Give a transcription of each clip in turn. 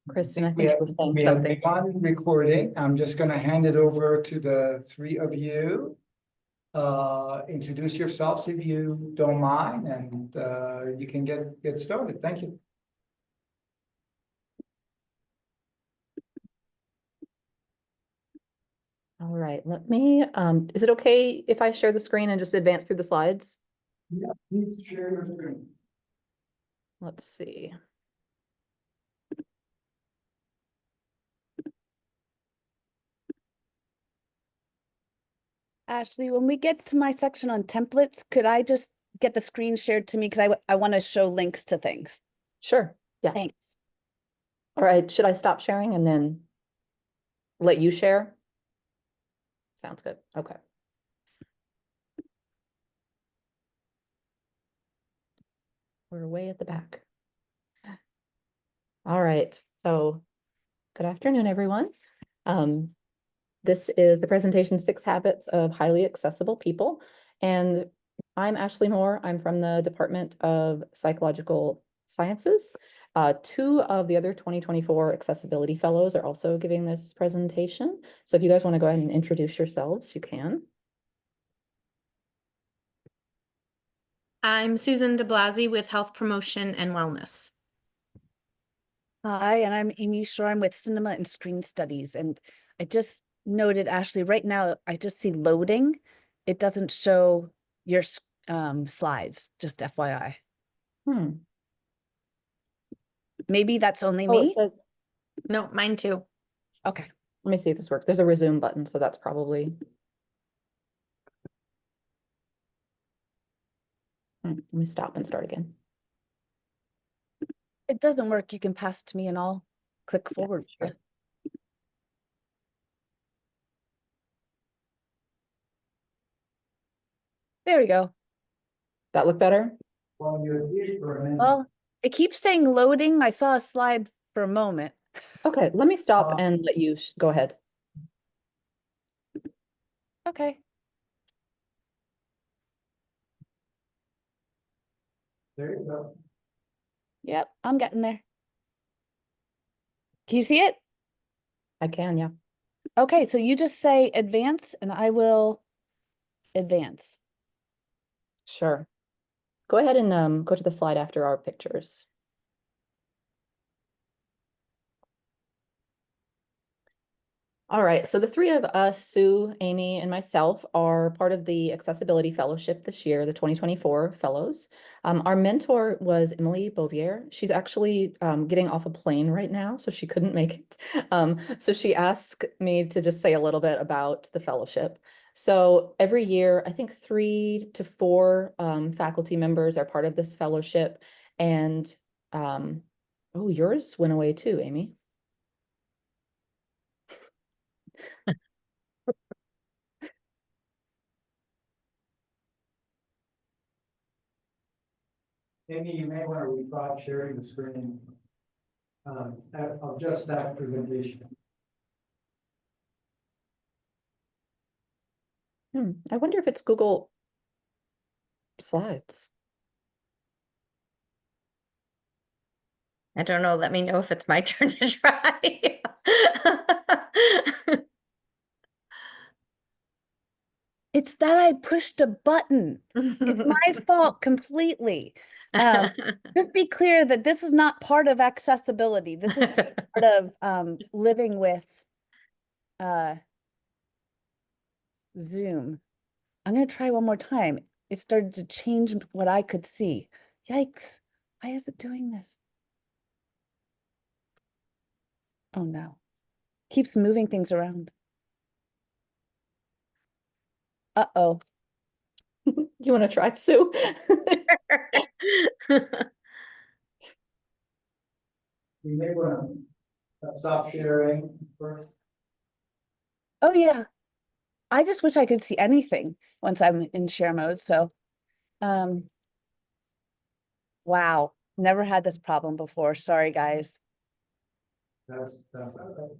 Kristen, I think you were saying We something. have one recording. I'm just going to hand it over to the three of you. Introduce yourselves if you don't mind, and you can get started. Thank you. All right, let me, is it okay if I share the screen and just advance through the slides? Yeah, please share your screen. Let's see. Ashley, when we get to my section on templates, could I just get the screen shared to me? Because I want to show links to things. Sure, yeah. Thanks. All right, should I stop sharing and then let you share? Sounds good, okay. We're way at the back. All right, so good afternoon, everyone. This is the presentation, 6 Habits of Highly Accessible People. And I'm Ashlee Moore. I'm from the Department of Psychological Sciences. 2 of the other 2024 Accessibility Fellows are also giving this presentation. So if you guys want to go ahead and introduce yourselves, you can. I'm Susan DiBlasi with Health Promotion and Wellness. Hi, and I'm Amy Shore. I'm with Cinema and Screen Studies. And I just noted, Ashley, right now, I just see loading. It doesn't show your slides, just FYI. Maybe that's only Oh, it me. says, No, mine too. Okay. let me see if this works. There's a resume button, so that's probably. Let me stop and start again. It doesn't work. You can pass to me and I'll click forward. Sure. There we go. That look better? Well, you're here for a minute. Well, it keeps saying loading. I saw a slide for a moment. Okay, let me stop and let you go ahead. Okay. There you go. Yep, I'm getting there. Can you see it? I can, yeah. Okay, so you just say advance and I will advance. Sure. Go ahead and go to the slide after our pictures. All right, so the 3 of us, Sue, Amy, and myself, are part of the Accessibility Fellowship this year, the 2024 Fellows. Our mentor was Emily Bouvier. She's actually getting off a plane right now, so she couldn't make it. So she asked me to just say a little bit about the fellowship. So every year, I think 3 to 4 faculty members are part of this fellowship. And, oh, yours went away too, Amy. Amy, you may want to restart sharing the screen of just that presentation. I wonder if it's Google Slides. I don't know. Let me know if it's my turn to try. It's that I pushed a button. It's my fault completely. Just be clear that this is not part of accessibility. This is just part of living with Zoom. I'm going to try one more time. It started to change what I could see. Yikes. Why is it doing this? Oh no. Keeps moving things around. Uh-oh. You want to try, Sue? You may want to stop sharing first. Oh yeah. I just wish I could see anything once I'm in share mode. So, wow. Never had this problem before. Sorry, guys. That's okay.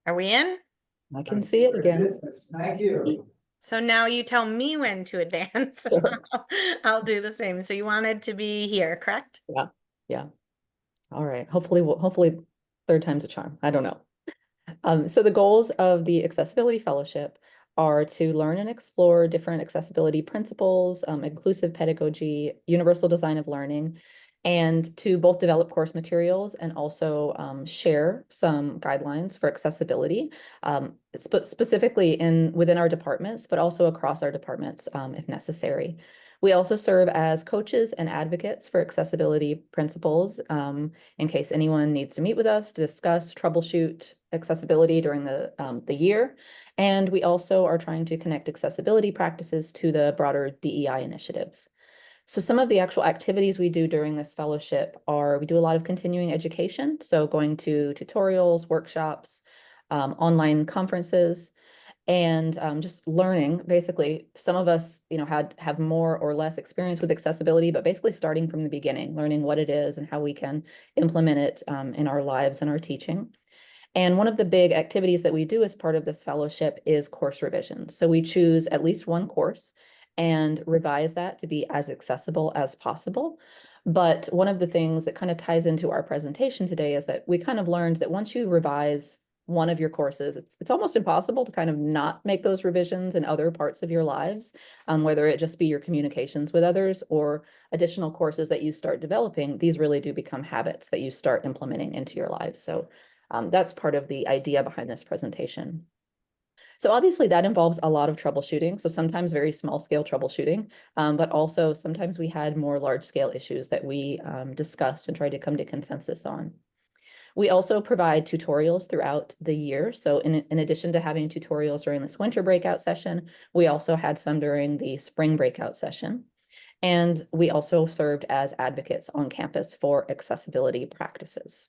Are we in? I can see it again. Business. Thank you. So now you tell me when to advance. Sure. I'll do the same. So you wanted to be here, correct? Yeah, yeah. All right. Hopefully third time's a charm. I don't know. So the goals of the Accessibility Fellowship are to learn and explore different accessibility principles, inclusive pedagogy, universal design of learning, and to both develop course materials and also share some guidelines for accessibility, specifically within our departments, but also across our departments if necessary. We also serve as coaches and advocates for accessibility principles in case anyone needs to meet with us to discuss, troubleshoot accessibility during the year. And we also are trying to connect accessibility practices to the broader DEI initiatives. So some of the actual activities we do during this fellowship are, we do a lot of continuing education. So going to tutorials, workshops, online conferences, and just learning. Basically, some of us, have more or less experience with accessibility, but basically starting from the beginning, learning what it is and how we can implement it in our lives and our teaching. And one of the big activities that we do as part of this fellowship is course revision. So we choose at least one course and revise that to be as accessible as possible. But one of the things that kind of ties into our presentation today is that we kind of learned that once you revise one of your courses, it's almost impossible to kind of not make those revisions in other parts of your lives, whether it just be your communications with others or additional courses that you start developing. These really do become habits that you start implementing into your lives. So that's part of the idea behind this presentation. So obviously that involves a lot of troubleshooting. So sometimes very small scale troubleshooting, but also sometimes we had more large scale issues that we discussed and tried to come to consensus on. We also provide tutorials throughout the year. So in addition to having tutorials during this winter breakout session, we also had some during the spring breakout session. And we also served as advocates on campus for accessibility practices.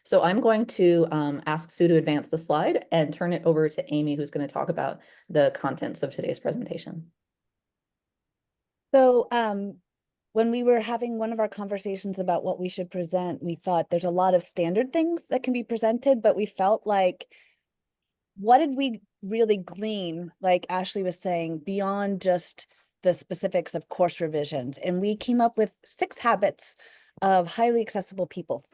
So I'm going to ask Sue to advance the slide and turn it over to Amy, who's going to talk about the contents of today's presentation. So when we were having one of our conversations about what we should present, we thought there's a lot of standard things that can be presented, but we felt like, what did we really glean, like Ashlee was saying, beyond just the specifics of course revisions? And we came up with 6 habits of highly accessible people,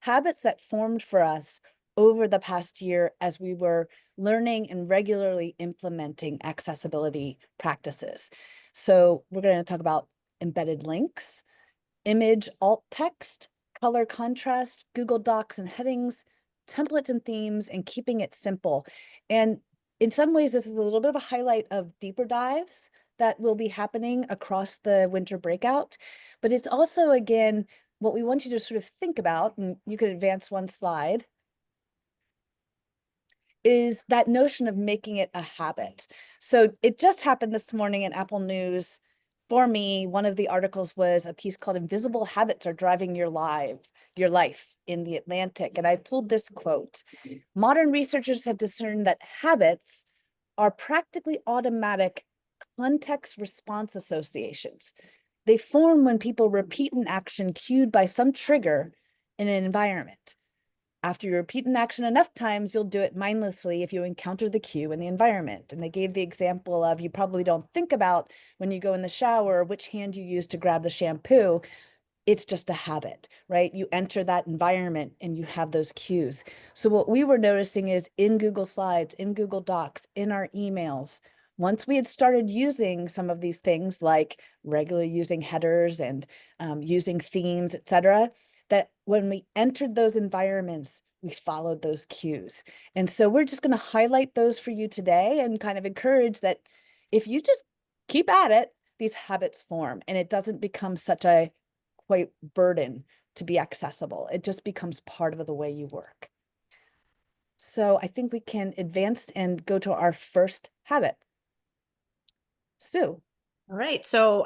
habits that formed for us over the past year as we were learning and regularly implementing accessibility practices. So we're going to talk about embedded links, image alt text, color contrast, Google Docs and headings, templates and themes, and keeping it simple. And in some ways, this is a little bit of a highlight of deeper dives that will be happening across the winter breakout. But it's also, again, what we want you to sort of think about, and you could advance one slide, is that notion of making it a habit. So it just happened this morning in Apple News. For me, one of the articles was a piece called "Invisible Habits Are Driving Your Life" in The Atlantic. And I pulled this quote: "Modern researchers have discerned that habits are practically automatic context response associations. They form when people repeat an action cued by some trigger in an environment. After you repeat an action enough times, you'll do it mindlessly if you encounter the cue in the environment." And they gave the example of, you probably don't think about when you go in the shower which hand you use to grab the shampoo. It's just a habit, right? You enter that environment and you have those cues. So what we were noticing is in Google Slides, in Google Docs, in our emails, once we had started using some of these things like regularly using headers and using themes, etc., that when we entered those environments, we followed those cues. And so we're just going to highlight those for you today and kind of encourage that if you just keep at it, these habits form and it doesn't become such a quite burden to be accessible. It just becomes part of the way you work. So I think we can advance and go to our first habit. Sue. All right. So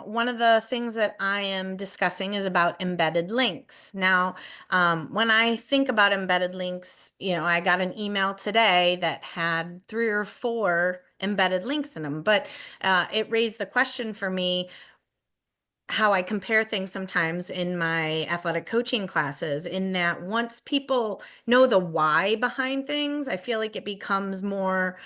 one of the things that I am discussing is about embedded links. Now, when I think about embedded links, I got an email today that had 3 or 4 embedded links in them, but it raised the question for me, how I compare things sometimes in my athletic coaching classes, in that once people know the why behind things, I feel like it becomes more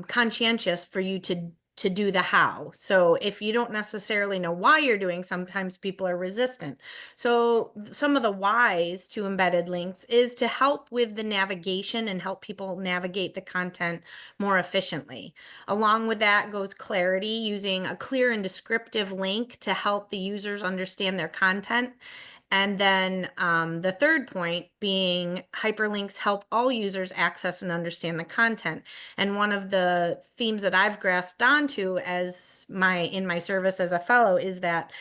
conscientious for you to do the how. So if you don't necessarily know why you're doing, sometimes people are resistant. So some of the whys to embedded links is to help with the navigation and help people navigate the content more efficiently. Along with that goes clarity, using a clear and descriptive link to help the users understand their content. And then the third point being hyperlinks help all users access and understand the content. And one of the themes that I've grasped onto as in my service as a fellow is that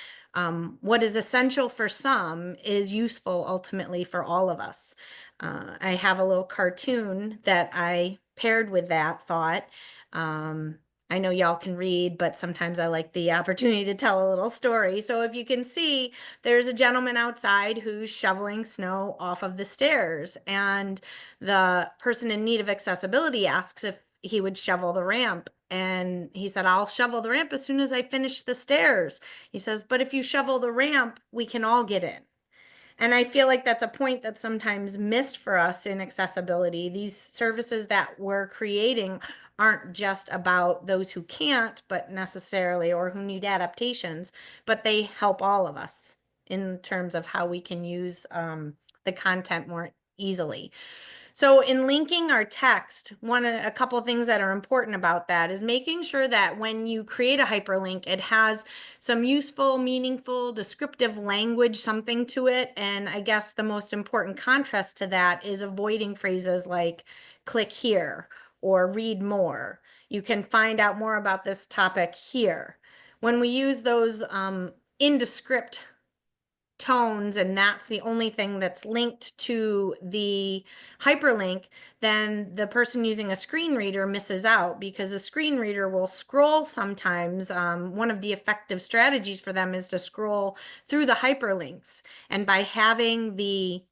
what is essential for some is useful ultimately for all of us. I have a little cartoon that I paired with that thought. I know y'all can read, but sometimes I like the opportunity to tell a little story. So if you can see, there's a gentleman outside who's shoveling snow off of the stairs, and the person in need of accessibility asks if he would shovel the ramp. And he said, I'll shovel the ramp as soon as I finish the stairs. He says, but if you shovel the ramp, we can all get in. And I feel like that's a point that's sometimes missed for us in accessibility. These services that we're creating aren't just about those who can't, but necessarily, or who need adaptations, but they help all of us in terms of how we can use the content more easily. So in linking our text, a couple of things that are important about that is making sure that when you create a hyperlink, it has some useful, meaningful, descriptive language, something to it. And I guess the most important contrast to that is avoiding phrases like click here or read more. You can find out more about this topic here. When we use those indescript tones and that's the only thing that's linked to the hyperlink, then the person using a screen reader misses out, because a screen reader will scroll sometimes. One of the effective strategies for them is to scroll through the hyperlinks, and by having the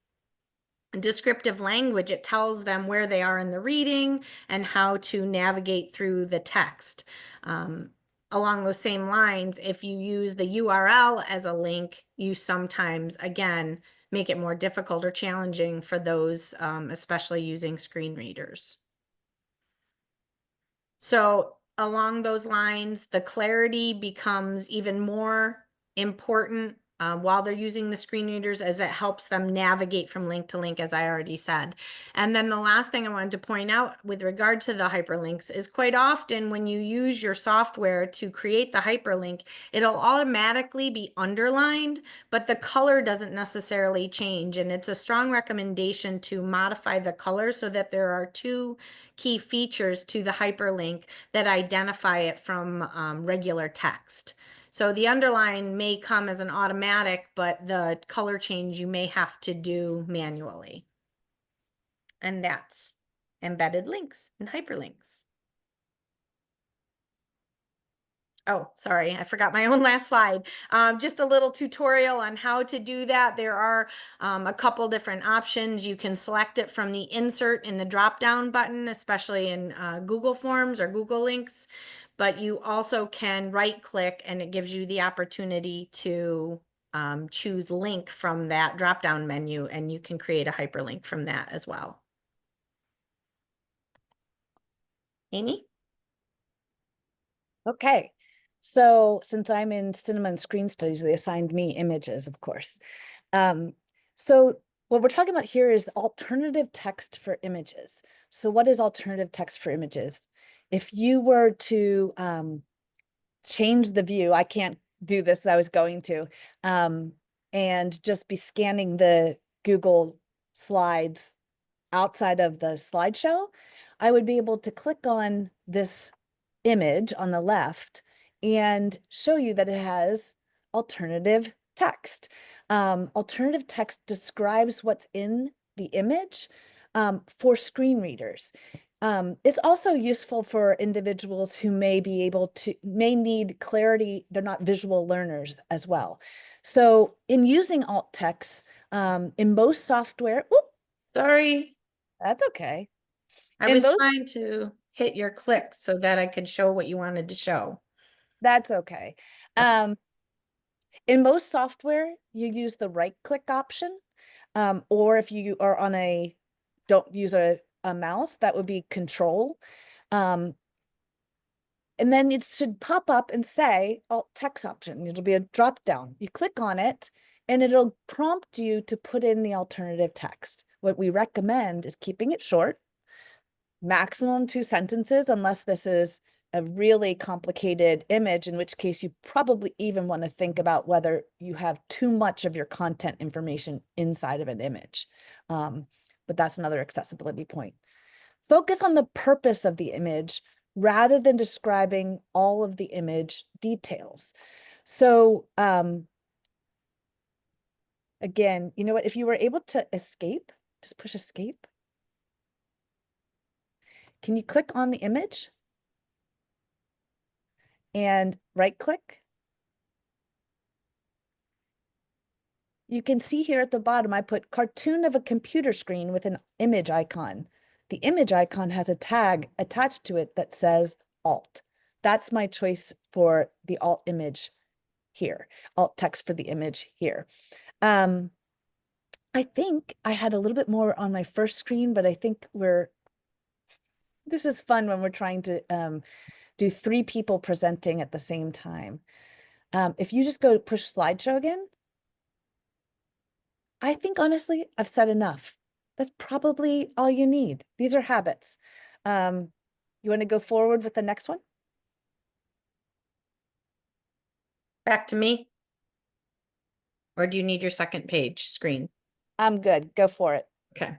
descriptive language, it tells them where they are in the reading and how to navigate through the text. Along those same lines, if you use the URL as a link, you sometimes, again, make it more difficult or challenging for those, especially using screen readers. So along those lines, the clarity becomes even more important while they're using the screen readers, as it helps them navigate from link to link, as I already said. And then the last thing I wanted to point out with regard to the hyperlinks is, quite often when you use your software to create the hyperlink, it'll automatically be underlined, but the color doesn't necessarily change. And it's a strong recommendation to modify the color so that there are two key features to the hyperlink that identify it from regular text. So the underline may come as an automatic, but the color change you may have to do manually. And that's embedded links and hyperlinks. Oh, sorry, I forgot my own last slide. Just a little tutorial on how to do that. There are a couple different options. You can select it from the insert in the drop-down button, especially in Google Forms or Google Links. But you also can right-click, and it gives you the opportunity to choose link from that drop-down menu, and you can create a hyperlink from that as well. Amy? Okay. So since I'm in cinema and screen studies, they assigned me images, of course. So what we're talking about here is alternative text for images. So what is alternative text for images? If you were to change the view, I can't do this, I was going to, and just be scanning the Google Slides outside of the slideshow, I would be able to click on this image on the left and show you that it has alternative text. Alternative text describes what's in the image for screen readers. It's also useful for individuals who may need clarity. They're not visual learners as well. So in using alt text, in most software, Sorry. that's okay. I was trying to hit your click so that I could show what you wanted to show. That's okay. In most software, you use the right click option. Or if you are on don't use a mouse, that would be control. And then it should pop up and say alt text option. It'll be a drop down. You click on it and it'll prompt you to put in the alternative text. What we recommend is keeping it short, maximum 2 sentences, unless this is a really complicated image, in which case you probably even want to think about whether you have too much of your content information inside of an image. But that's another accessibility point. Focus on the purpose of the image rather than describing all of the image details. So again, you know what, if you were able to escape, just push escape. Can you click on the image and right click? You can see here at the bottom, I put cartoon of a computer screen with an image icon. The image icon has a tag attached to it that says alt. That's my choice for the alt image here, alt text for the image here. I think I had a little bit more on my first screen, but I think this is fun when we're trying to do 3 people presenting at the same time. If you just go push slideshow again, I think honestly, I've said enough. That's probably all you need. These are habits. You want to go forward with the next one? Back to me? Or do you need your second page screen? I'm good. Go for it. Okay.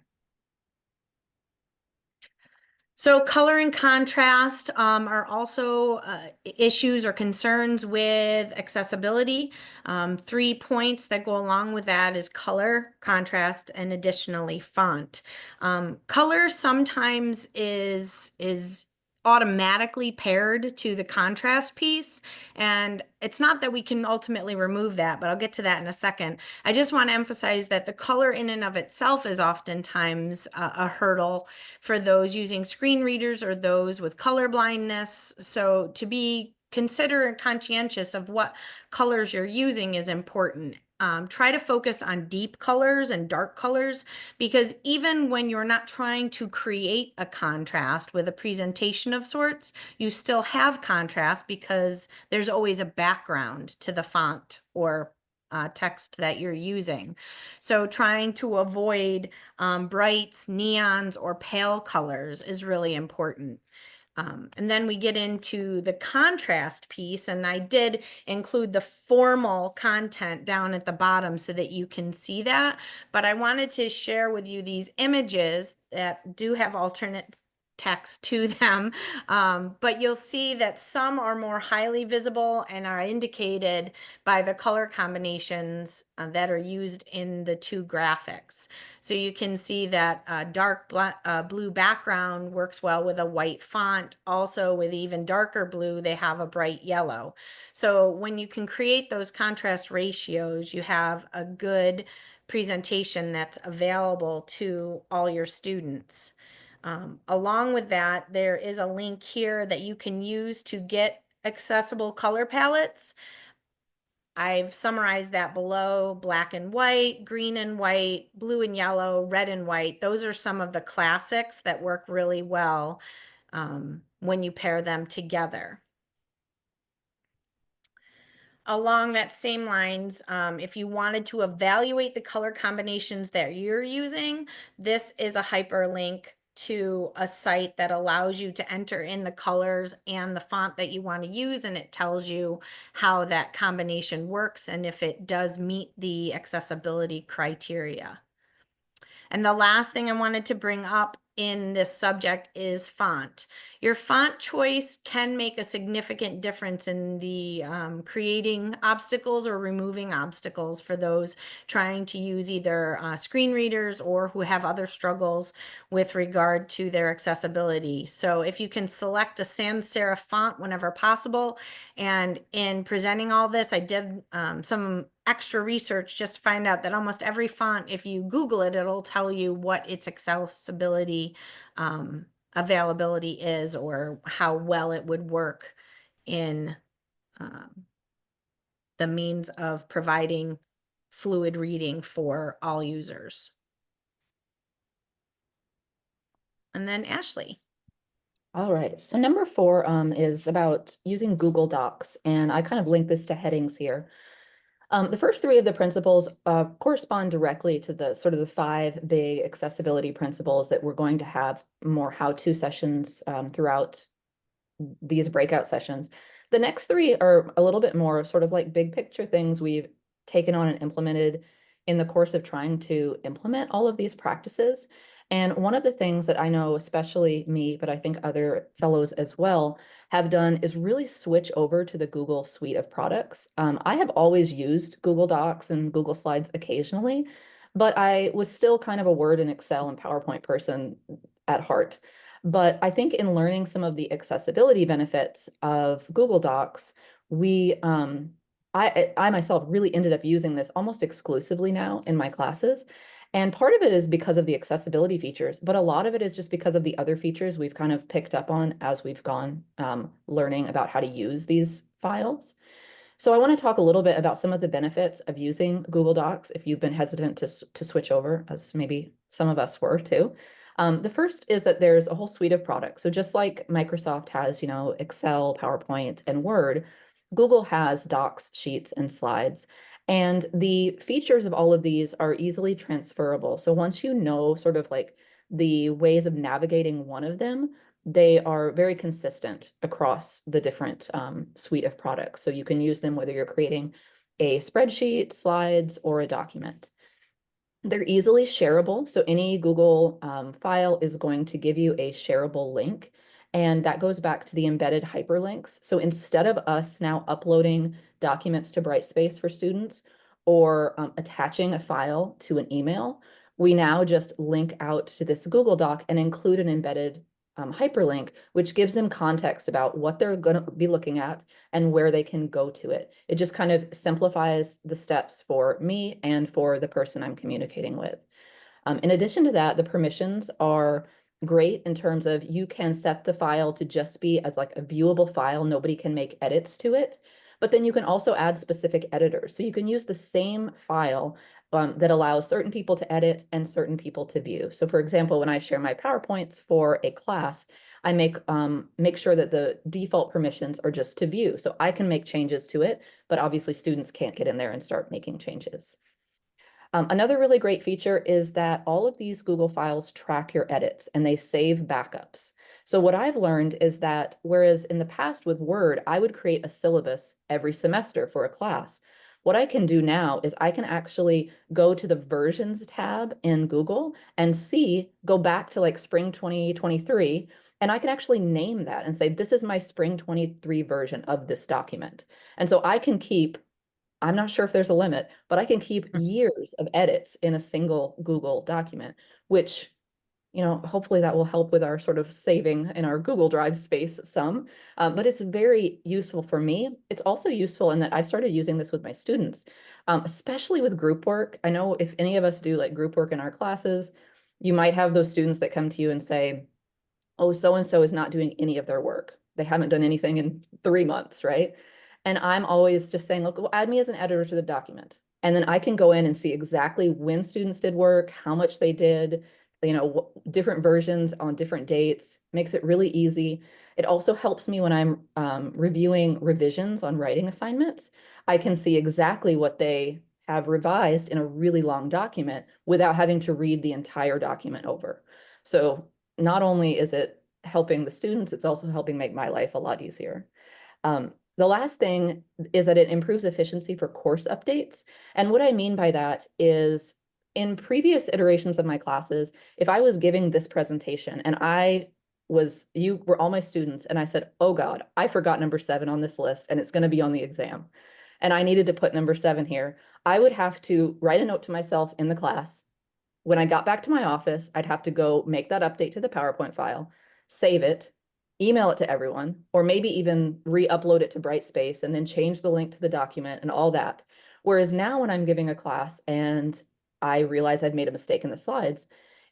So color and contrast are also issues or concerns with accessibility. 3 points that go along with that is color, contrast, and additionally font. Color sometimes is automatically paired to the contrast piece, and it's not that we can ultimately remove that, but I'll get to that in a second. I just want to emphasize that the color in and of itself is oftentimes a hurdle for those using screen readers or those with color blindness. So to be considerate and conscientious of what colors you're using is important. Try to focus on deep colors and dark colors, because even when you're not trying to create a contrast with a presentation of sorts, you still have contrast because there's always a background to the font or text that you're using. So trying to avoid brights, neons, or pale colors is really important. And then we get into the contrast piece, and I did include the formal content down at the bottom so that you can see that, but I wanted to share with you these images that do have alternate text to them, but you'll see that some are more highly visible and are indicated by the color combinations that are used in the 2 graphics. So you can see that dark blue background works well with a white font. Also with even darker blue, they have a bright yellow. So when you can create those contrast ratios, you have a good presentation that's available to all your students. Along with that, there is a link here that you can use to get accessible color palettes. I've summarized that below: black and white, green and white, blue and yellow, red and white. Those are some of the classics that work really well when you pair them together. Along that same lines, if you wanted to evaluate the color combinations that you're using, this is a hyperlink to a site that allows you to enter in the colors and the font that you want to use, and it tells you how that combination works and if it does meet the accessibility criteria. And the last thing I wanted to bring up in this subject is font. Your font choice can make a significant difference in the creating obstacles or removing obstacles for those trying to use either screen readers or who have other struggles with regard to their accessibility. So if you can select a sans serif font whenever possible, and in presenting all this, I did some extra research just to find out that almost every font, if you Google it, it'll tell you what its accessibility availability is, or how well it would work in the means of providing fluid reading for all users. And then Ashlee. All right, so number 4 is about using Google Docs, and I kind of link this to headings here. The first 3 of the principles correspond directly to the sort of the 5 big accessibility principles that we're going to have more how-to sessions throughout these breakout sessions. The next 3 are a little bit more sort of like big picture things we've taken on and implemented in the course of trying to implement all of these practices. And one of the things that I know, especially me, but I think other fellows as well, have done is really switch over to the Google suite of products. I have always used Google Docs and Google Slides occasionally, but I was still kind of a Word and Excel and PowerPoint person at heart. But I think in learning some of the accessibility benefits of Google Docs, I myself really ended up using this almost exclusively now in my classes. And part of it is because of the accessibility features, but a lot of it is just because of the other features we've kind of picked up on as we've gone learning about how to use these files. So I want to talk a little bit about some of the benefits of using Google Docs if you've been hesitant to switch over, as maybe some of us were too. The first is that there's a whole suite of products. So just like Microsoft has, you know, Excel, PowerPoint, and Word, Google has Docs, Sheets, and Slides. And the features of all of these are easily transferable. So once you know sort of like the ways of navigating one of them, they are very consistent across the different suite of products. So you can use them whether you're creating a spreadsheet, slides, or a document. They're easily shareable. So any Google file is going to give you a shareable link. And that goes back to the embedded hyperlinks. So instead of us now uploading documents to Brightspace for students or attaching a file to an email, we now just link out to this Google Doc and include an embedded hyperlink, which gives them context about what they're going to be looking at and where they can go to it. It just kind of simplifies the steps for me and for the person I'm communicating with. In addition to that, the permissions are great in terms of you can set the file to just be as like a viewable file. Nobody can make edits to it. But then you can also add specific editors. So you can use the same file that allows certain people to edit and certain people to view. So for example, when I share my PowerPoints for a class, I make sure that the default permissions are just to view. So I can make changes to it, but obviously students can't get in there and start making changes. Another really great feature is that all of these Google files track your edits and they save backups. So what I've learned is that whereas in the past with Word, I would create a syllabus every semester for a class, what I can do now is I can actually go to the versions tab in Google and go back to like spring 2023, and I can actually name that and say, this is my spring 23 version of this document. And so I can keep, I'm not sure if there's a limit, but I can keep years of edits in a single Google document, which, you know, hopefully that will help with our sort of saving in our Google Drive space some, but it's very useful for me. It's also useful in that I've started using this with my students, especially with group work. I know if any of us do like group work in our classes, you might have those students that come to you and say, oh, so-and-so is not doing any of their work. They haven't done anything in 3 months, right? And I'm always just saying, look, well, add me as an editor to the document. And then I can go in and see exactly when students did work, how much they did, you know, different versions on different dates, makes it really easy. It also helps me when I'm reviewing revisions on writing assignments. I can see exactly what they have revised in a really long document without having to read the entire document over. So not only is it helping the students, it's also helping make my life a lot easier. The last thing is that it improves efficiency for course updates. And what I mean by that is in previous iterations of my classes, if I was giving this presentation and you were all my students and I said, oh God, I forgot number 7 on this list and it's going to be on the exam. And I needed to put number 7 here. I would have to write a note to myself in the class. When I got back to my office, I'd have to go make that update to the PowerPoint file, save it, email it to everyone, or maybe even re-upload it to Brightspace and then change the link to the document and all that. Whereas now when I'm giving a class and I realize I've made a mistake in the slides,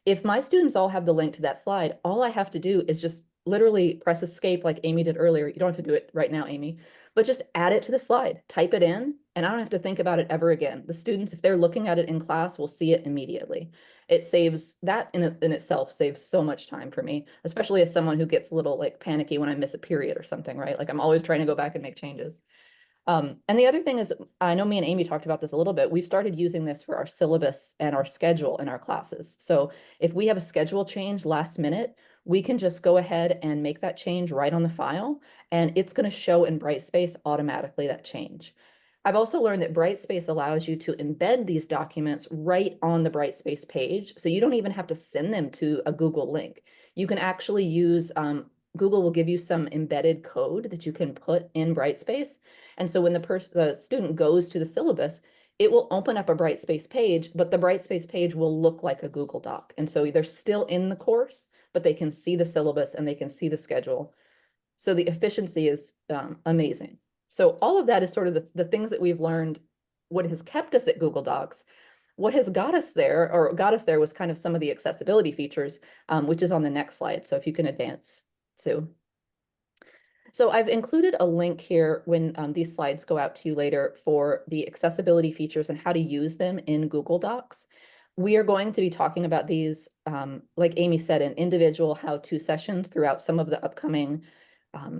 if my students all have the link to that slide, all I have to do is just literally press escape like Amy did earlier. You don't have to do it right now, Amy, but just add it to the slide, type it in, and I don't have to think about it ever again. The students, if they're looking at it in class, will see it immediately. It saves that in itself saves so much time for me, especially as someone who gets a little like panicky when I miss a period or something, right? Like I'm always trying to go back and make changes. And the other thing is, I know me and Amy talked about this a little bit. We've started using this for our syllabus and our schedule in our classes. So if we have a schedule change last minute, we can just go ahead and make that change right on the file, and it's going to show in Brightspace automatically that change. I've also learned that Brightspace allows you to embed these documents right on the Brightspace page. So you don't even have to send them to a Google link. You can actually use, Google will give you some embedded code that you can put in Brightspace. And so when the student goes to the syllabus, it will open up a Brightspace page, but the Brightspace page will look like a Google Doc. And so they're still in the course, but they can see the syllabus and they can see the schedule. So the efficiency is amazing. So all of that is sort of the things that we've learned, what has kept us at Google Docs. What has got us there, or got us there, was kind of some of the accessibility features, which is on the next slide. So if you can advance, Sue. So I've included a link here when these slides go out to you later for the accessibility features and how to use them in Google Docs. We are going to be talking about these, like Amy said, in individual how-to sessions throughout some of the upcoming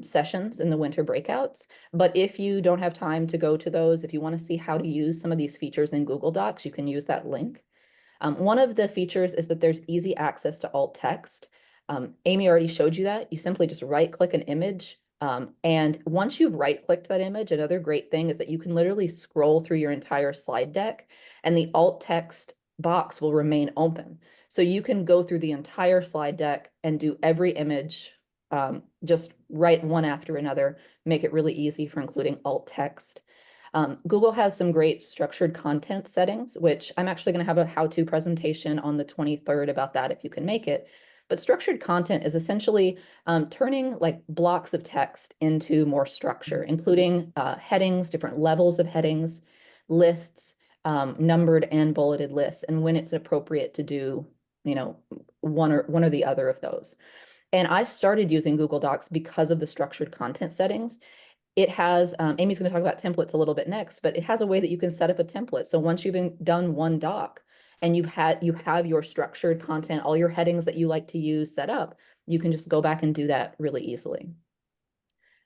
sessions in the winter breakouts. But if you don't have time to go to those, if you want to see how to use some of these features in Google Docs, you can use that link. One of the features is that there's easy access to alt text. Amy already showed you that. You simply just right-click an image. And once you've right-clicked that image, another great thing is that you can literally scroll through your entire slide deck and the alt text box will remain open. So you can go through the entire slide deck and do every image, just write one after another, make it really easy for including alt text. Google has some great structured content settings, which I'm actually going to have a how-to presentation on the 23rd about that if you can make it. But structured content is essentially turning like blocks of text into more structure, including headings, different levels of headings, lists, numbered and bulleted lists, and when it's appropriate to do, you know, one or the other of those. And I started using Google Docs because of the structured content settings. It has, Amy's going to talk about templates a little bit next, but it has a way that you can set up a template. So once you've done one doc and you have your structured content, all your headings that you like to use set up, you can just go back and do that really easily.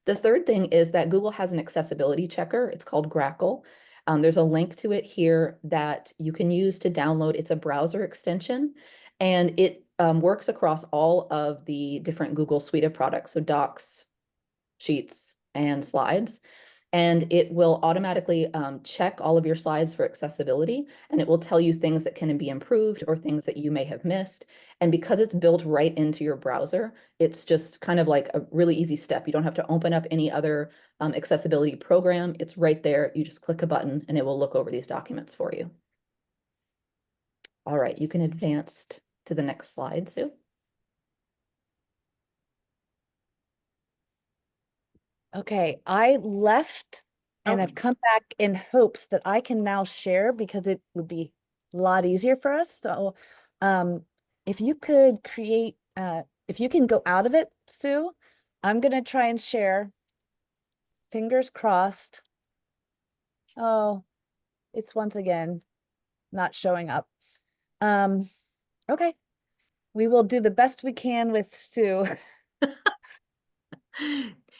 The third thing is that Google has an accessibility checker. It's called Grackle. There's a link to it here that you can use to download. It's a browser extension, and it works across all of the different Google suite of products. So Docs, Sheets, and Slides. And it will automatically check all of your slides for accessibility, and it will tell you things that can be improved or things that you may have missed. And because it's built right into your browser, it's just kind of like a really easy step. You don't have to open up any other accessibility program. It's right there. You just click a button and it will look over these documents for you. All right, you can advance to the next slide, Sue. Okay, I left and I've come back in hopes that I can now share because it would be a lot easier for us. So if you could create, if you can go out of it, Sue, I'm going to try and share. Fingers crossed. Oh, it's once again not showing up. Okay, we will do the best we can with Sue.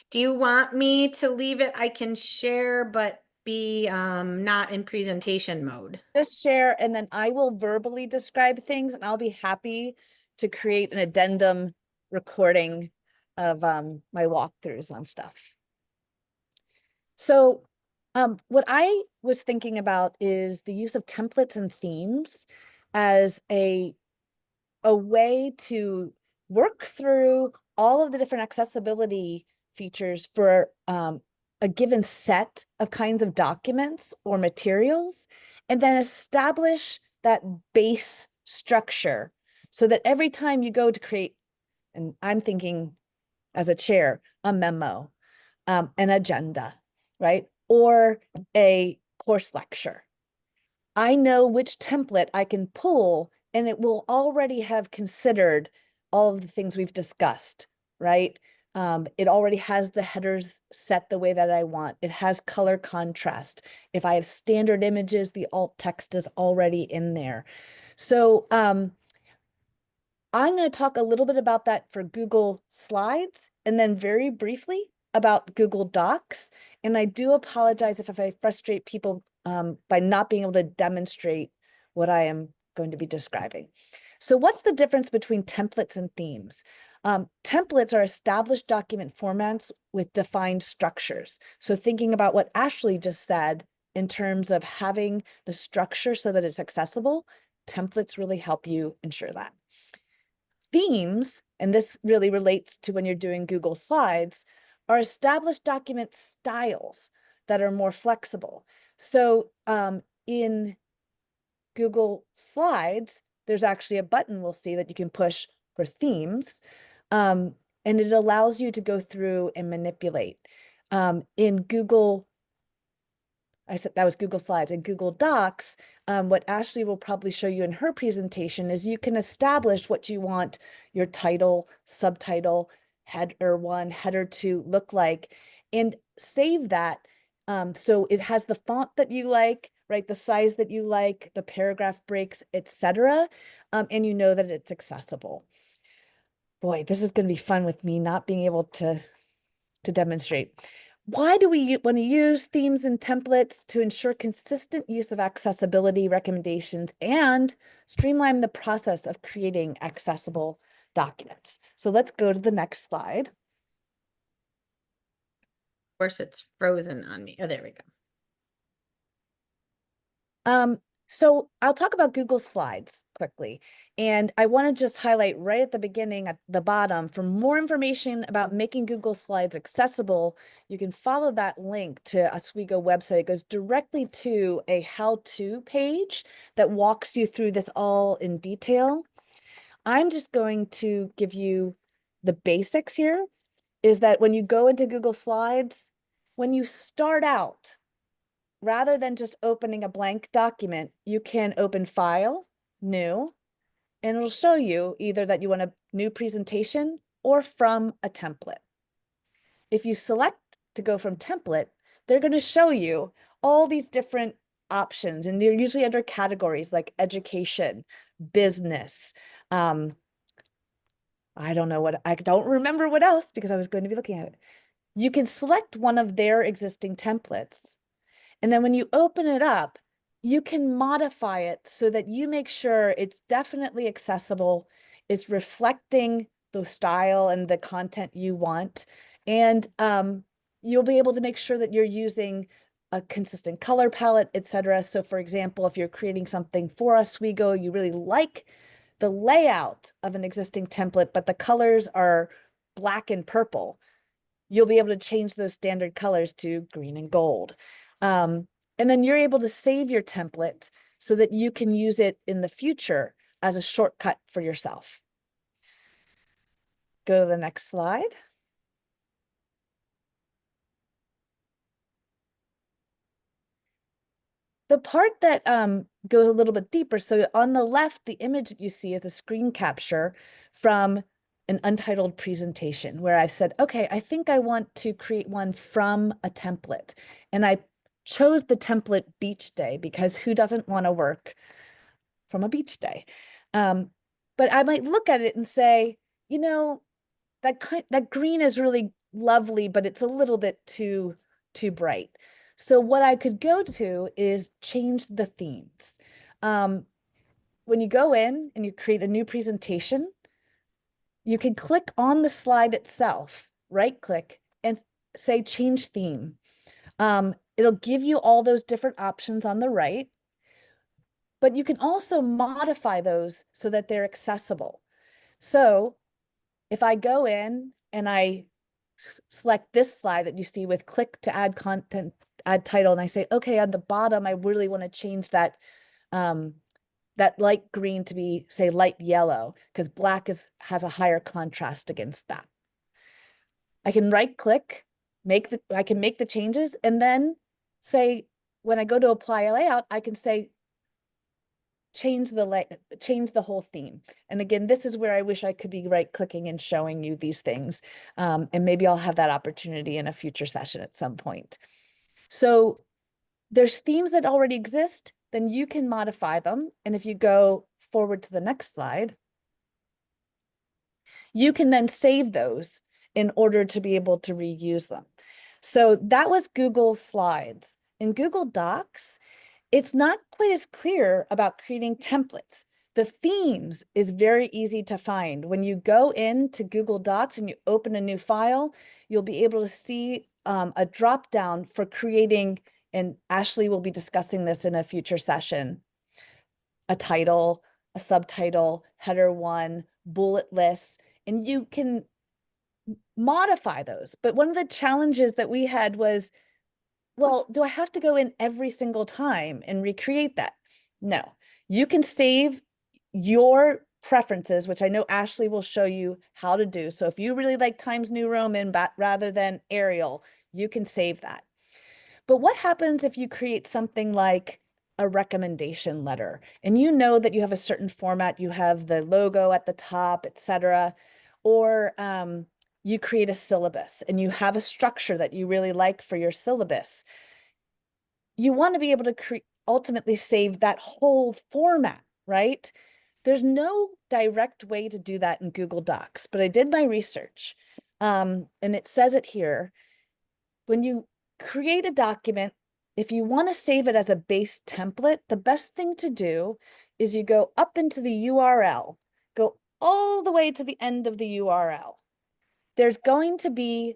Do you want me to leave it? I can share, but be not in presentation mode. Just share, and then I will verbally describe things, and I'll be happy to create an addendum recording of my walkthroughs on stuff. So what I was thinking about is the use of templates and themes as a way to work through all of the different accessibility features for a given set of kinds of documents or materials, and then establish that base structure so that every time you go to create, and I'm thinking as a chair, a memo, an agenda, right? Or a course lecture, I know which template I can pull, and it will already have considered all of the things we've discussed, right? It already has the headers set the way that I want. It has color contrast. If I have standard images, the alt text is already in there. So I'm going to talk a little bit about that for Google Slides, and then very briefly about Google Docs. And I do apologize if I frustrate people by not being able to demonstrate what I am going to be describing. So what's the difference between templates and themes? Templates are established document formats with defined structures. So thinking about what Ashlee just said in terms of having the structure so that it's accessible, templates really help you ensure that. Themes, and this really relates to when you're doing Google Slides, are established document styles that are more flexible. So in Google Slides, there's actually a button we'll see that you can push for themes, and it allows you to go through and manipulate. In Google, I said that was Google Slides. In Google Docs, what Ashlee will probably show you in her presentation is you can establish what you want your title, subtitle, header 1, header 2 look like, and save that. So it has the font that you like, right? The size that you like, the paragraph breaks, etc. And you know that it's accessible. Boy, this is going to be fun with me not being able to demonstrate. Why do we want to use themes and templates? To ensure consistent use of accessibility recommendations and streamline the process of creating accessible documents. So let's go to the next slide. Of course, it's frozen on me. Oh, there we go. So I'll talk about Google Slides quickly. And I want to just highlight right at the beginning at the bottom, for more information about making Google Slides accessible, you can follow that link to Oswego website. It goes directly to a how-to page that walks you through this all in detail. I'm just going to give you the basics here, is that when you go into Google Slides, when you start out, rather than just opening a blank document, you can open File, New, and it'll show you either that you want a new presentation or from a template. If you select to go from template, they're going to show you all these different options, and they're usually under categories like education, business. I don't remember what else because I was going to be looking at it. You can select one of their existing templates. And then when you open it up, you can modify it so that you make sure it's definitely accessible, it's reflecting the style and the content you want. And you'll be able to make sure that you're using a consistent color palette, etc. So for example, if you're creating something for Oswego, you really like the layout of an existing template, but the colors are black and purple, you'll be able to change those standard colors to green and gold. And then you're able to save your template so that you can use it in the future as a shortcut for yourself. Go to the next slide. The part that goes a little bit deeper, so on the left, the image that you see is a screen capture from an untitled presentation where I said, okay, I think I want to create one from a template. And I chose the template beach day because who doesn't want to work from a beach day? But I might look at it and say, you know, that green is really lovely, but it's a little bit too bright. So what I could go to is change the themes. When you go in and you create a new presentation, you can click on the slide itself, right click, and say change theme. It'll give you all those different options on the right, but you can also modify those so that they're accessible. So if I go in and I select this slide that you see with click to add content, add title, and I say, okay, on the bottom, I really want to change that that light green to be, say, light yellow, because black has a higher contrast against that. I can right click, I can make the changes, and then say, when I go to apply a layout, I can say, change the whole theme. And again, this is where I wish I could be right clicking and showing you these things. And maybe I'll have that opportunity in a future session at some point. So there's themes that already exist, then you can modify them. And if you go forward to the next slide, you can then save those in order to be able to reuse them. So that was Google Slides. In Google Docs, it's not quite as clear about creating templates. The themes is very easy to find. When you go into Google Docs and you open a new file, you'll be able to see a drop down for creating, and Ashlee will be discussing this in a future session, a title, a subtitle, header 1, bullet lists, and you can modify those. But one of the challenges that we had was, well, do I have to go in every single time and recreate that? No, you can save your preferences, which I know Ashlee will show you how to do. So if you really like Times New Roman rather than Arial, you can save that. But what happens if you create something like a recommendation letter and you know that you have a certain format, you have the logo at the top, etc., or you create a syllabus and you have a structure that you really like for your syllabus. You want to be able to ultimately save that whole format, right? There's no direct way to do that in Google Docs, but I did my research and it says it here. When you create a document, if you want to save it as a base template, the best thing to do is you go up into the URL, go all the way to the end of the URL. There's going to be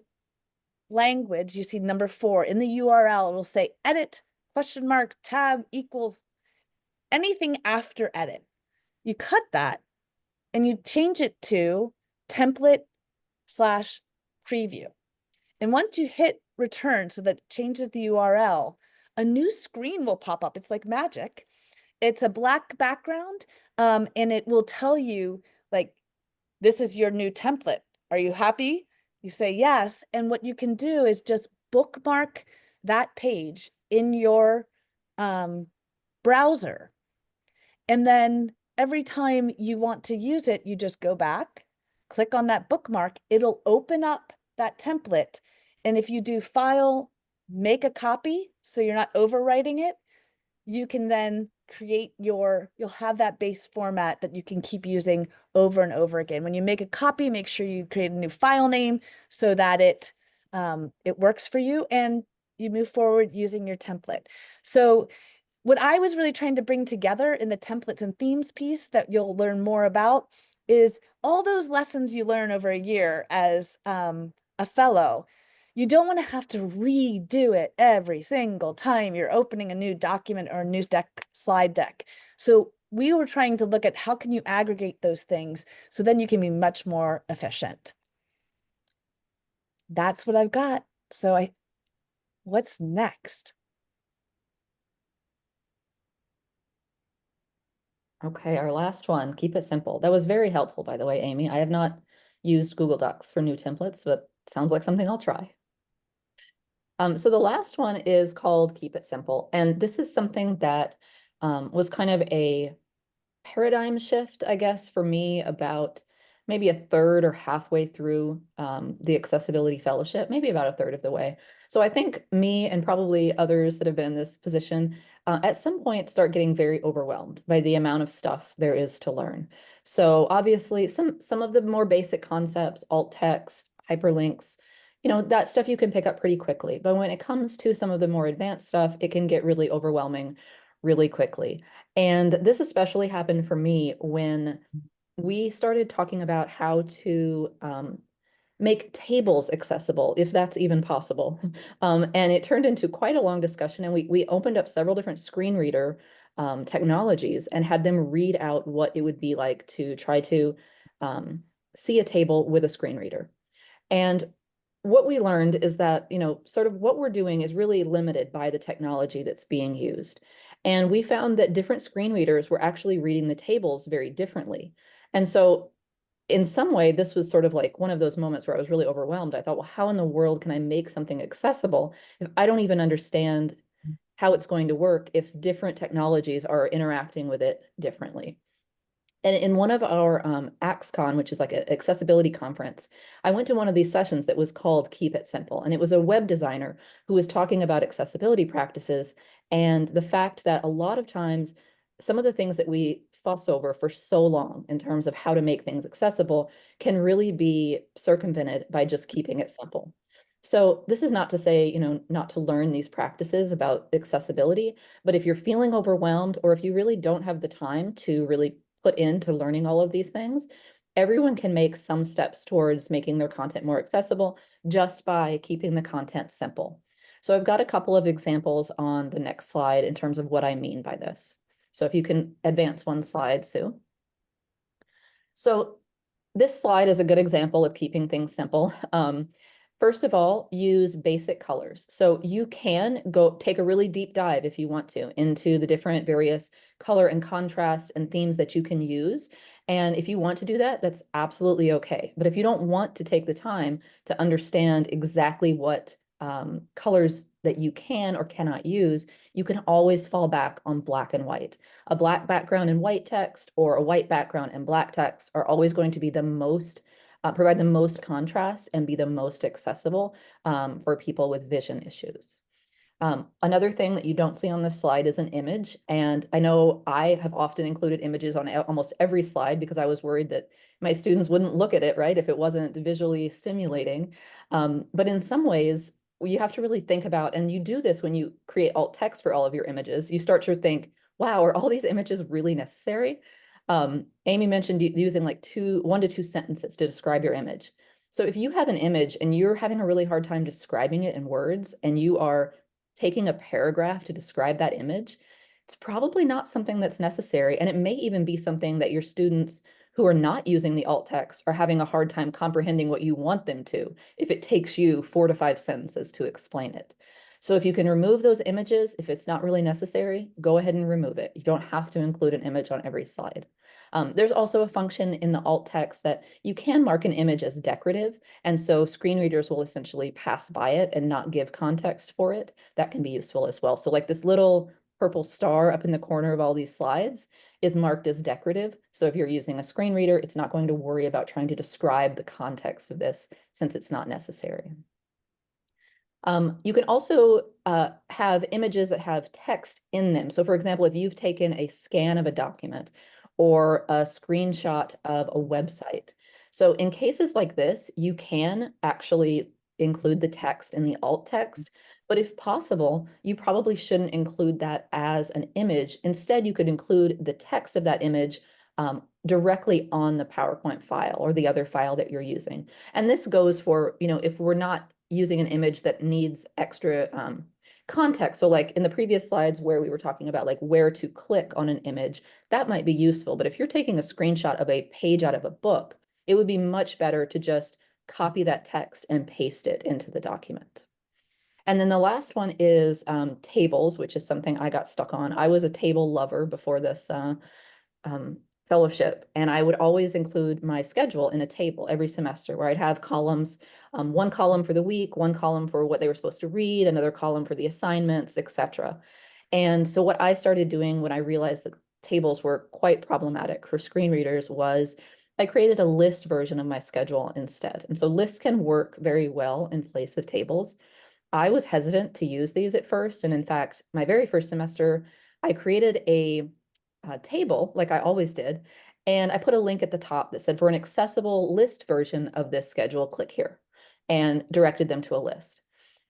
language, you see number 4 in the URL, it will say edit, question mark, tab, equals, anything after edit. You cut that and you change it to template/preview. And once you hit return, so that it changes the URL, a new screen will pop up. It's like magic. It's a black background, and it will tell you, like, this is your new template. Are you happy? You say yes. And what you can do is just bookmark that page in your browser. And then every time you want to use it, you just go back, click on that bookmark. It'll open up that template. And if you do file, make a copy, so you're not overwriting it, you can then create you'll have that base format that you can keep using over and over again. When you make a copy, make sure you create a new file name so that it works for you and you move forward using your template. So what I was really trying to bring together in the templates and themes piece that you'll learn more about is all those lessons you learn over a year as a fellow. You don't want to have to redo it every single time you're opening a new document or a news deck, slide deck. So we were trying to look at how can you aggregate those things so then you can be much more efficient. That's what I've got. So what's next? Okay, our last one, keep it simple. That was very helpful, by the way, Amy. I have not used Google Docs for new templates, but sounds like something I'll try. So the last one is called Keep It Simple. And this is something that was kind of a paradigm shift, I guess, for me about maybe a third or halfway through the Accessibility Fellowship, maybe about a third of the way. So I think me and probably others that have been in this position at some point start getting very overwhelmed by the amount of stuff there is to learn. So obviously some of the more basic concepts, alt text, hyperlinks, that stuff you can pick up pretty quickly. But when it comes to some of the more advanced stuff, it can get really overwhelming really quickly. And this especially happened for me when we started talking about how to make tables accessible, if that's even possible. And it turned into quite a long discussion, and we opened up several different screen reader technologies and had them read out what it would be like to try to see a table with a screen reader. And what we learned is that, sort of what we're doing is really limited by the technology that's being used. And we found that different screen readers were actually reading the tables very differently. And so in some way, this was sort of like one of those moments where I was really overwhelmed. I thought, well, how in the world can I make something accessible if I don't even understand how it's going to work if different technologies are interacting with it differently. And in one of our AXCon, which is like an accessibility conference, I went to one of these sessions that was called Keep It Simple. And it was a web designer who was talking about accessibility practices and the fact that a lot of times, some of the things that we fuss over for so long in terms of how to make things accessible can really be circumvented by just keeping it simple. So this is not to say, you know, not to learn these practices about accessibility, but if you're feeling overwhelmed or if you really don't have the time to really put into learning all of these things, everyone can make some steps towards making their content more accessible just by keeping the content simple. So I've got a couple of examples on the next slide in terms of what I mean by this. So if you can advance one slide, Sue. So this slide is a good example of keeping things simple. First of all, use basic colors. So you can go take a really deep dive if you want to into the different various color and contrast and themes that you can use. And if you want to do that, that's absolutely okay. But if you don't want to take the time to understand exactly what colors that you can or cannot use, you can always fall back on black and white. A black background and white text or a white background and black text are always going to be the most provide the most contrast and be the most accessible for people with vision issues. Another thing that you don't see on this slide is an image. And I know I have often included images on almost every slide because I was worried that my students wouldn't look at it, right, if it wasn't visually stimulating. But in some ways, you have to really think about, and you do this when you create alt text for all of your images, you start to think, wow, are all these images really necessary? Amy mentioned using like 1 to 2 sentences to describe your image. So if you have an image and you're having a really hard time describing it in words and you are taking a paragraph to describe that image, it's probably not something that's necessary. And it may even be something that your students who are not using the alt text are having a hard time comprehending what you want them to if it takes you 4 to 5 sentences to explain it. So if you can remove those images, if it's not really necessary, go ahead and remove it. You don't have to include an image on every slide. There's also a function in the alt text that you can mark an image as decorative. And so screen readers will essentially pass by it and not give context for it. That can be useful as well. So like this little purple star up in the corner of all these slides is marked as decorative. So if you're using a screen reader, it's not going to worry about trying to describe the context of this since it's not necessary. You can also have images that have text in them. So for example, if you've taken a scan of a document or a screenshot of a website. So in cases like this, you can actually include the text in the alt text, but if possible, you probably shouldn't include that as an image. Instead, you could include the text of that image directly on the PowerPoint file or the other file that you're using. And this goes for, you know, if we're not using an image that needs extra context. So like in the previous slides where we were talking about like where to click on an image, that might be useful. But if you're taking a screenshot of a page out of a book, it would be much better to just copy that text and paste it into the document. And then the last one is tables, which is something I got stuck on. I was a table lover before this fellowship, and I would always include my schedule in a table every semester where I'd have columns, one column for the week, one column for what they were supposed to read, another column for the assignments, etc. And so what I started doing when I realized that tables were quite problematic for screen readers was I created a list version of my schedule instead. And so lists can work very well in place of tables. I was hesitant to use these at first. And in fact, my very first semester, I created a table like I always did. And I put a link at the top that said for an accessible list version of this schedule, click here, and directed them to a list.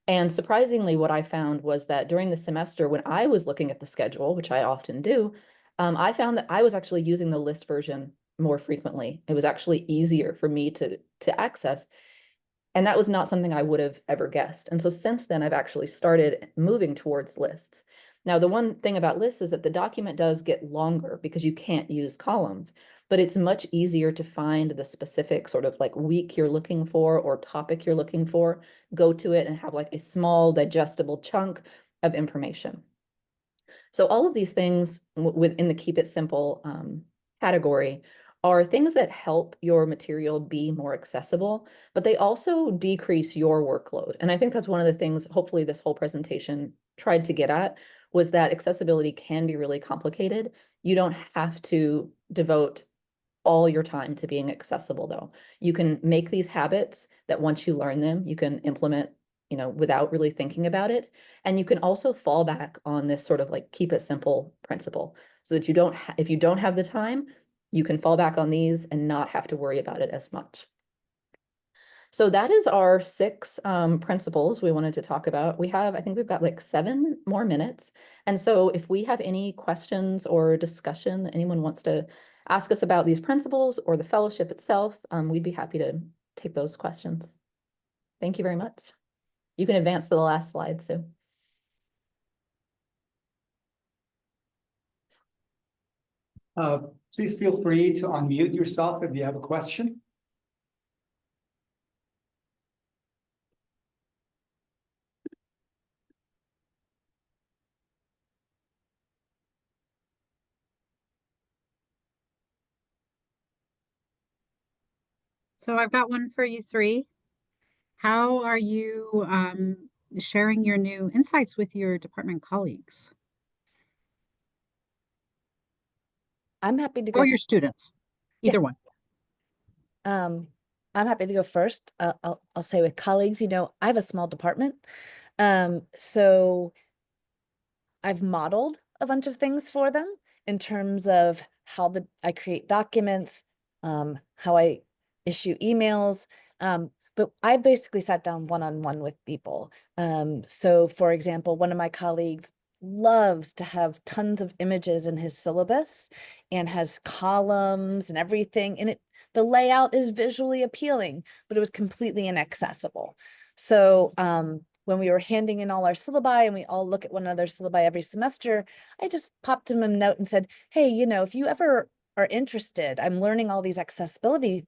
And surprisingly, what I found was that during the semester, when I was looking at the schedule, which I often do, I found that I was actually using the list version more frequently. It was actually easier for me to access. And that was not something I would have ever guessed. And so since then, I've actually started moving towards lists. Now, the one thing about lists is that the document does get longer because you can't use columns, but it's much easier to find the specific sort of like week you're looking for or topic you're looking for, go to it and have like a small digestible chunk of information. So all of these things within the Keep It Simple category are things that help your material be more accessible, but they also decrease your workload. And I think that's one of the things, hopefully this whole presentation tried to get at, was that accessibility can be really complicated. You don't have to devote all your time to being accessible though. You can make these habits that once you learn them, you can implement, you know, without really thinking about it. And you can also fall back on this sort of like keep it simple principle so that you don't, if you don't have the time, you can fall back on these and not have to worry about it as much. So that is our 6 principles we wanted to talk about. I think we've got like 7 more minutes. And so if we have any questions or discussion that anyone wants to ask us about these principles or the fellowship itself, we'd be happy to take those questions. Thank you very much. You can advance to the last slide, Sue. Please feel free to unmute yourself if you have a question. So I've got one for you three. How are you sharing your new insights with your department colleagues I'm happy to or go. your students? Either one. I'm happy to go first. I'll say with colleagues, you know, I have a small department. So I've modeled a bunch of things for them in terms of how I create documents, how I issue emails. But I basically sat down one-on-one with people. So for example, one of my colleagues loves to have tons of images in his syllabus and has columns and everything. And the layout is visually appealing, but it was completely inaccessible. So when we were handing in all our syllabi and we all look at one another's syllabi every semester, I just popped him a note and said, hey, you know, if you ever are interested, I'm learning all these accessibility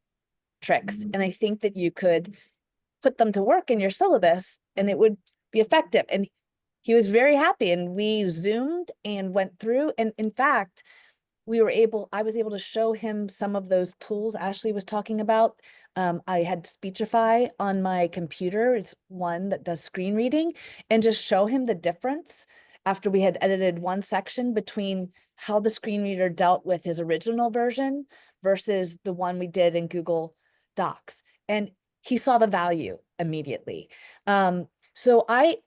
tricks, and I think that you could put them to work in your syllabus and it would be effective. And he was very happy, and we Zoomed and went through. And in fact, I was able to show him some of those tools Ashlee was talking about. I had Speechify on my computer. It's one that does screen reading, and just show him the difference after we had edited one section between how the screen reader dealt with his original version versus the one we did in Google Docs. And he saw the value immediately. So I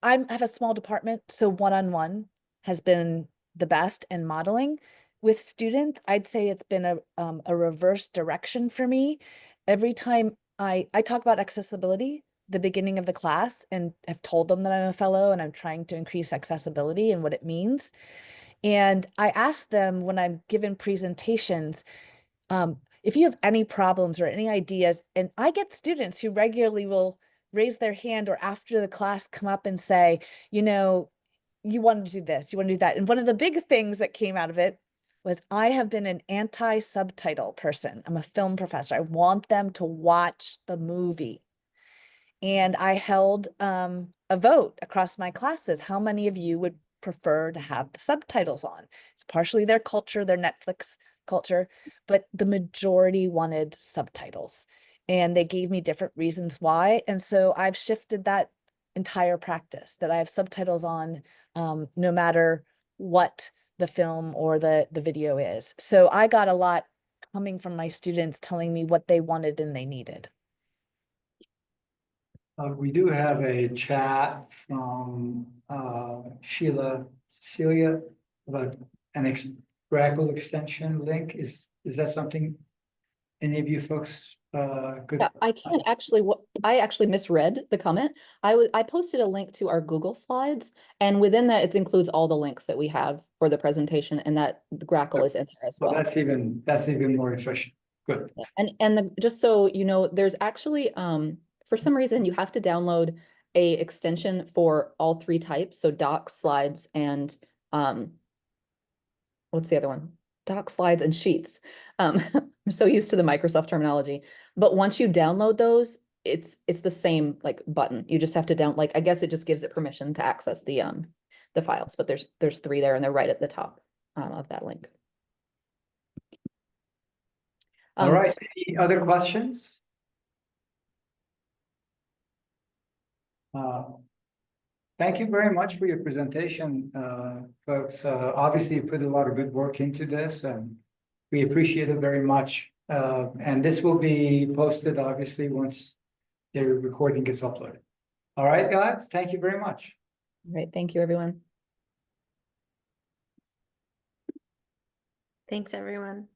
have a small department, so one-on-one has been the best, and modeling with students, I'd say it's been a reverse direction for me. Every time I talk about accessibility, the beginning of the class, and have told them that I'm a fellow and I'm trying to increase accessibility and what it means. And I ask them when I'm given presentations, if you have any problems or any ideas, and I get students who regularly will raise their hand or after the class come up and say, you know, you want to do this, you want to do that. And one of the big things that came out of it was I have been an anti-subtitle person. I'm a film professor. I want them to watch the movie. And I held a vote across my classes. How many of you would prefer to have the subtitles on? It's partially their culture, their Netflix culture, but the majority wanted subtitles. And they gave me different reasons why. And so I've shifted that entire practice, that I have subtitles on no matter what the film or the video is. So I got a lot coming from my students telling me what they wanted and they needed. We do have a chat from Cecilia about an Grackle extension link. Is that something any of you folks could? Yeah, I can't actually, I actually misread the comment. I posted a link to our Google Slides, and within that, it includes all the links that we have for the presentation, and that the Grackle is in there as well. That's even more efficient. Good. And just so you know, there's actually for some reason you have to download a extension for all 3 types. So docs, slides, and what's the other one? Docs, slides, and sheets. I'm so used to the Microsoft terminology. But once you download those, it's the same like button. You just have to like I guess it just gives it permission to access the files. But there's 3 there, and they're right at the top of that link. All right, any other questions? Thank you very much for your presentation, folks. Obviously, you put a lot of good work into this, and we appreciate it very much. And this will be posted, obviously, once the recording gets uploaded. All right, guys, thank you very much. All right, thank you, everyone. Thanks, everyone.